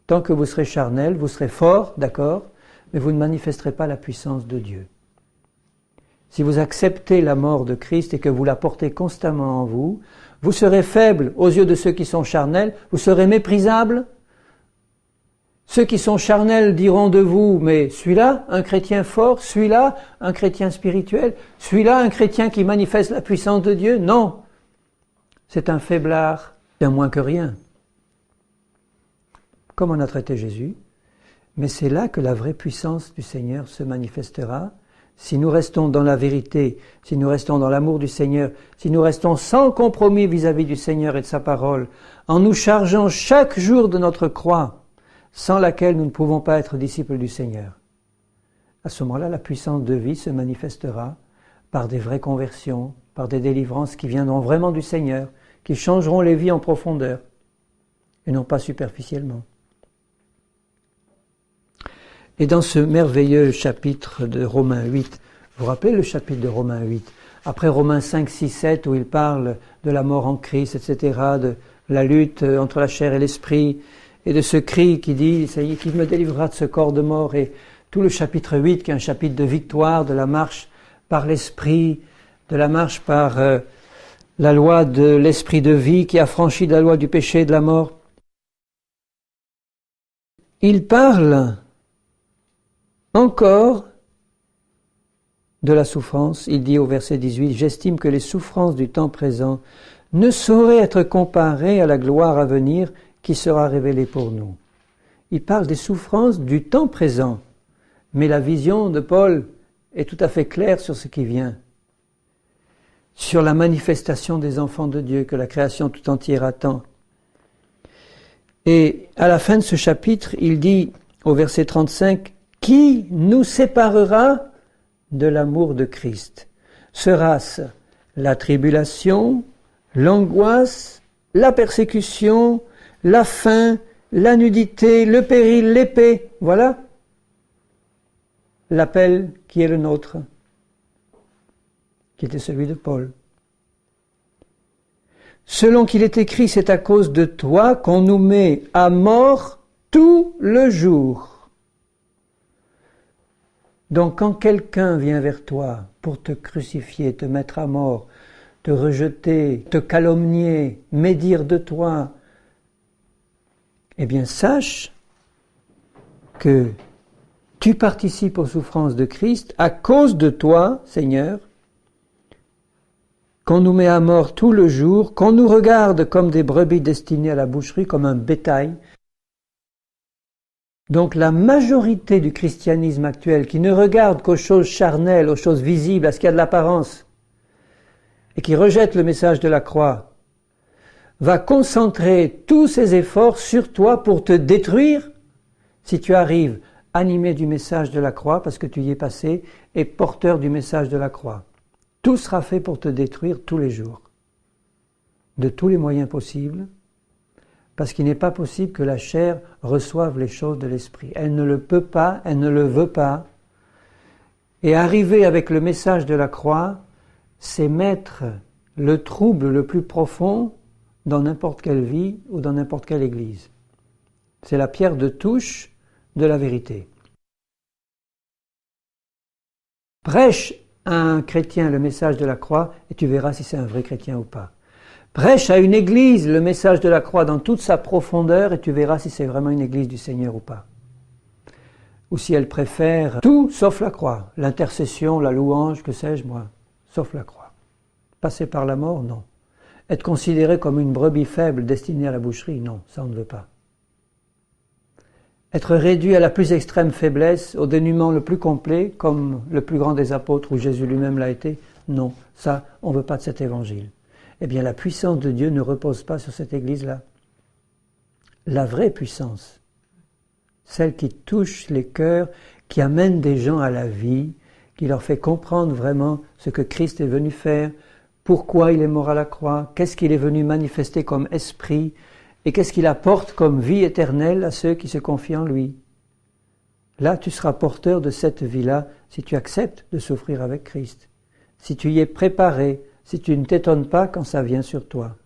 Tant que vous serez charnel, vous serez fort, d'accord, mais vous ne manifesterez pas la puissance de Dieu. Si vous acceptez la mort de Christ et que vous la portez constamment en vous, vous serez faible aux yeux de ceux qui sont charnels, vous serez méprisable. Ceux qui sont charnels diront de vous, mais celui-là, un chrétien fort, celui-là, un chrétien spirituel, celui-là, un chrétien qui manifeste la puissance de Dieu. Non, c'est un faiblard, bien moins que rien. Comme on a traité Jésus, mais c'est là que la vraie puissance du Seigneur se manifestera. Si nous restons dans la vérité, si nous restons dans l'amour du Seigneur, si nous restons sans compromis vis-à-vis du Seigneur et de sa parole, en nous chargeant chaque jour de notre croix, sans laquelle nous ne pouvons pas être disciples du Seigneur. À ce moment-là, la puissance de vie se manifestera par des vraies conversions, par des délivrances qui viendront vraiment du Seigneur, qui changeront les vies en profondeur, et non pas superficiellement. Et dans ce merveilleux chapitre de Romains 8, vous vous rappelez le chapitre de Romains 8, après Romains 5, 6, 7, où il parle de la mort en Christ, etc., de la lutte entre la chair et l'esprit, et de ce cri qui dit, ça y est, qui me délivrera de ce corps de mort, et tout le chapitre 8, qui est un chapitre de victoire, de la marche par l'esprit, de la marche par la loi de l'esprit de vie, qui a franchi la loi du péché et de la mort. Il parle encore de la souffrance. Il dit au verset 18, « J'estime que les souffrances du temps présent ne sauraient être comparées à la gloire à venir qui sera révélée pour nous. » Il parle des souffrances du temps présent, mais la vision de Paul est tout à fait claire sur ce qui vient, sur la manifestation des enfants de Dieu que la création tout entière attend. Et à la fin de ce chapitre, il dit au verset 35, « Qui nous séparera de l'amour de Christ? Sera-ce la tribulation, l'angoisse, la persécution, la faim, la nudité, le péril, l'épée ?» Voilà. l'appel qui est le nôtre, qui était celui de Paul. Selon qu'il est écrit, c'est à cause de toi qu'on nous met à mort tout le jour. Donc quand quelqu'un vient vers toi pour te crucifier, te mettre à mort, te rejeter, te calomnier, médire de toi, eh bien sache que tu participes aux souffrances de Christ à cause de toi, Seigneur, qu'on nous met à mort tout le jour, qu'on nous regarde comme des brebis destinées à la boucherie, comme un bétail. Donc la majorité du christianisme actuel, qui ne regarde qu'aux choses charnelles, aux choses visibles, à ce qu'il y a de l'apparence, et qui rejette le message de la croix, va concentrer tous ses efforts sur toi pour te détruire si tu arrives animé du message de la croix, parce que tu y es passé, et porteur du message de la croix. Tout sera fait pour te détruire tous les jours, de tous les moyens possibles, parce qu'il n'est pas possible que la chair reçoive les choses de l'esprit. Elle ne le peut pas, elle ne le veut pas. Et arriver avec le message de la croix, c'est mettre le trouble le plus profond dans n'importe quelle vie ou dans n'importe quelle église. C'est la pierre de touche de la vérité. Prêche à un chrétien le message de la croix et tu verras si c'est un vrai chrétien ou pas. Prêche à une église le message de la croix dans toute sa profondeur et tu verras si c'est vraiment une église du Seigneur ou pas. Ou si elle préfère tout sauf la croix, l'intercession, la louange, que sais-je moi, sauf la croix. Passer par la mort, non. Être considéré comme une brebis faible destinée à la boucherie, non, ça on ne veut pas. Être réduit à la plus extrême faiblesse, au dénuement le plus complet, comme le plus grand des apôtres ou Jésus lui-même l'a été, non, ça, on ne veut pas de cet évangile. Eh bien, la puissance de Dieu ne repose pas sur cette église-là. La vraie puissance, celle qui touche les cœurs, qui amène des gens à la vie, qui leur fait comprendre vraiment ce que Christ est venu faire, pourquoi il est mort à la croix, qu'est-ce qu'il est venu manifester comme esprit, et qu'est-ce qu'il apporte comme vie éternelle à ceux qui se confient en lui. Là, tu seras porteur de cette vie-là si tu acceptes de souffrir avec Christ, si tu y es préparé, si tu ne t'étonnes pas quand ça vient sur toi.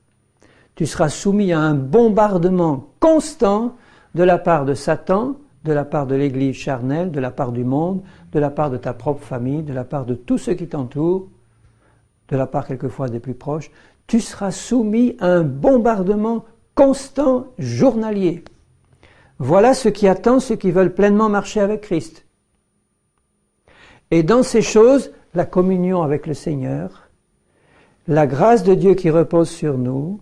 Tu seras soumis à un bombardement constant de la part de Satan, de la part de l'Église charnelle, de la part du monde, de la part de ta propre famille, de la part de tous ceux qui t'entourent, de la part quelquefois des plus proches. Tu seras soumis à un bombardement constant, journalier. Voilà ce qui attend ceux qui veulent pleinement marcher avec Christ. Et dans ces choses, la communion avec le Seigneur, la grâce de Dieu qui repose sur nous,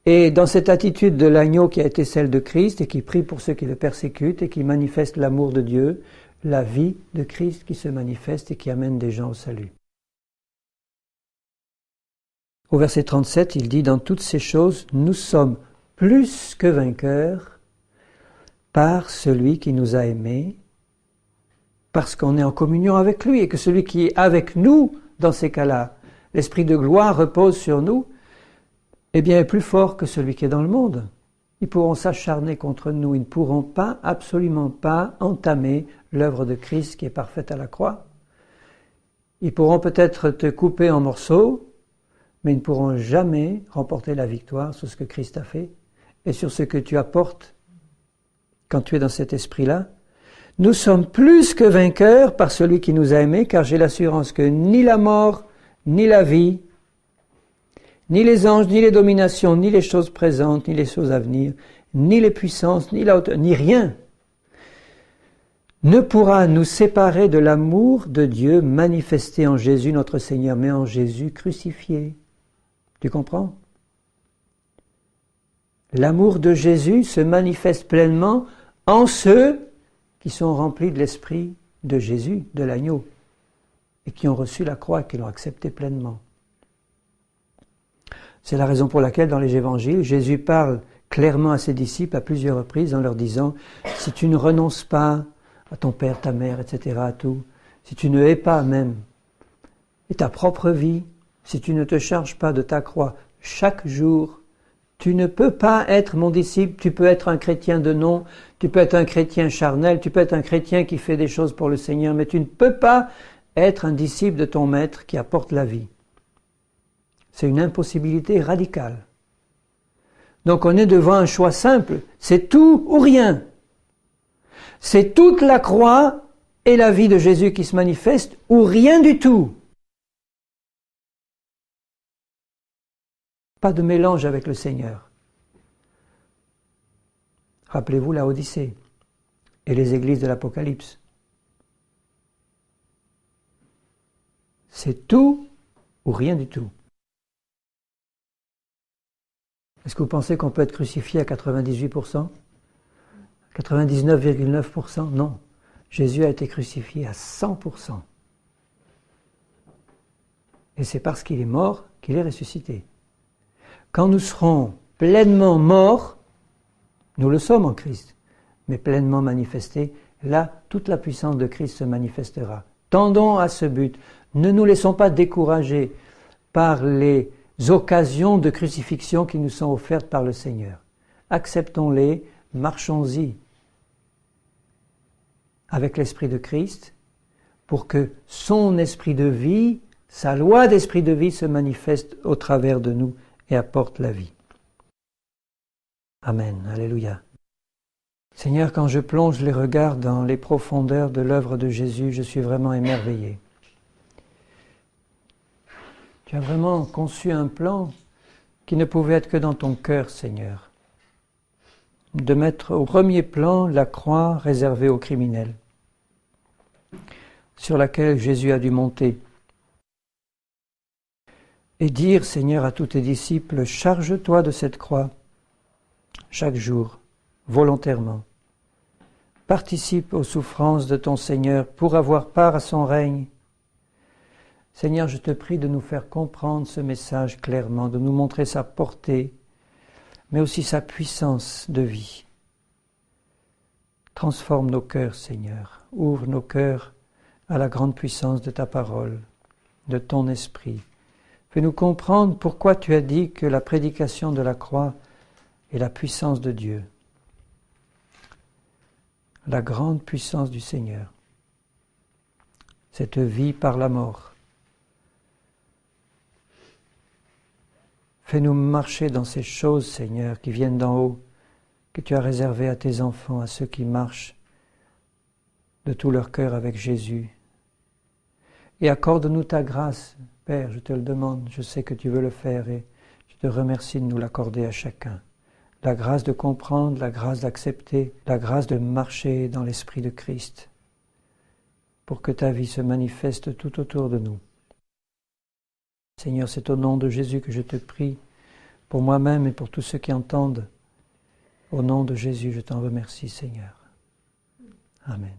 et dans cette attitude de l'agneau qui a été celle de Christ et qui prie pour ceux qui le persécutent et qui manifeste l'amour de Dieu, la vie de Christ qui se manifeste et qui amène des gens au salut. Au verset 37, il dit « Dans toutes ces choses, nous sommes plus que vainqueurs par celui qui nous a aimés, parce qu'on est en communion avec lui, et que celui qui est avec nous, dans ces cas-là, l'esprit de gloire repose sur nous, eh bien est plus fort que celui qui est dans le monde. Ils pourront s'acharner contre nous, ils ne pourront pas, absolument pas, entamer l'œuvre de Christ qui est parfaite à la croix. Ils pourront peut-être te couper en morceaux, mais ils ne pourront jamais remporter la victoire sur ce que Christ a fait et sur ce que tu apportes quand tu es dans cet esprit-là. Nous sommes plus que vainqueurs par celui qui nous a aimés, car j'ai l'assurance que ni la mort, ni la vie, ni les anges, ni les dominations, ni les choses présentes, ni les choses à venir, ni les puissances, ni la hauteur, ni rien, ne pourra nous séparer de l'amour de Dieu manifesté en Jésus notre Seigneur, mais en Jésus crucifié. Tu comprends? L'amour de Jésus se manifeste pleinement en ceux qui sont remplis de l'esprit de Jésus, de l'agneau, et qui ont reçu la croix, qui l'ont accepté pleinement. C'est la raison pour laquelle dans les évangiles, Jésus parle clairement à ses disciples à plusieurs reprises en leur disant « Si tu ne renonces pas à ton père, ta mère, etc., à tout, si tu ne hais pas même et ta propre vie, si tu ne te charges pas de ta croix chaque jour Tu ne peux pas être mon disciple, tu peux être un chrétien de nom, tu peux être un chrétien charnel, tu peux être un chrétien qui fait des choses pour le Seigneur, mais tu ne peux pas être un disciple de ton maître qui apporte la vie. C'est une impossibilité radicale. Donc on est devant un choix simple, c'est tout ou rien. C'est toute la croix et la vie de Jésus qui se manifeste ou rien du tout. Pas de mélange avec le Seigneur. Rappelez-vous la Odyssée et les églises de l'Apocalypse. C'est tout ou rien du tout. Est-ce que vous pensez qu'on peut être crucifié à 98%? 99,9%? Non. Jésus a été crucifié à 100%. Et c'est parce qu'il est mort qu'il est ressuscité. Quand nous serons pleinement morts, nous le sommes en Christ, mais pleinement manifestés, là, toute la puissance de Christ se manifestera. Tendons à ce but. Ne nous laissons pas décourager par les occasions de crucifixion qui nous sont offertes par le Seigneur. Acceptons-les, marchons-y avec l'Esprit de Christ pour que son esprit de vie, sa loi d'esprit de vie se manifeste au travers de nous et apporte la vie. Amen. Alléluia. Seigneur, quand je plonge les regards dans les profondeurs de l'œuvre de Jésus, je suis vraiment émerveillé. Tu as vraiment conçu un plan qui ne pouvait être que dans ton cœur, Seigneur. De mettre au premier plan la croix réservée aux criminels, sur laquelle Jésus a dû monter. Et dire, Seigneur, à tous tes disciples, charge-toi de cette croix, chaque jour, volontairement. Participe aux souffrances de ton Seigneur pour avoir part à son règne. Seigneur, je te prie de nous faire comprendre ce message clairement, de nous montrer sa portée, mais aussi sa puissance de vie. Transforme nos cœurs, Seigneur. Ouvre nos cœurs à la grande puissance de ta parole, de ton esprit. Fais-nous comprendre pourquoi tu as dit que la prédication de la croix est la puissance de Dieu. La grande puissance du Seigneur. Cette vie par la mort. Fais-nous marcher dans ces choses, Seigneur, qui viennent d'en haut, que tu as réservées à tes enfants, à ceux qui marchent de tout leur cœur avec Jésus. Et accorde-nous ta grâce, Père, je te le demande, je sais que tu veux le faire et je te remercie de nous l'accorder à chacun. La grâce de comprendre, la grâce d'accepter, la grâce de marcher dans l'Esprit de Christ, pour que ta vie se manifeste tout autour de nous. Seigneur, c'est au nom de Jésus que je te prie, pour moi-même et pour tous ceux qui entendent. Au nom de Jésus, je t'en remercie, Seigneur. Amen.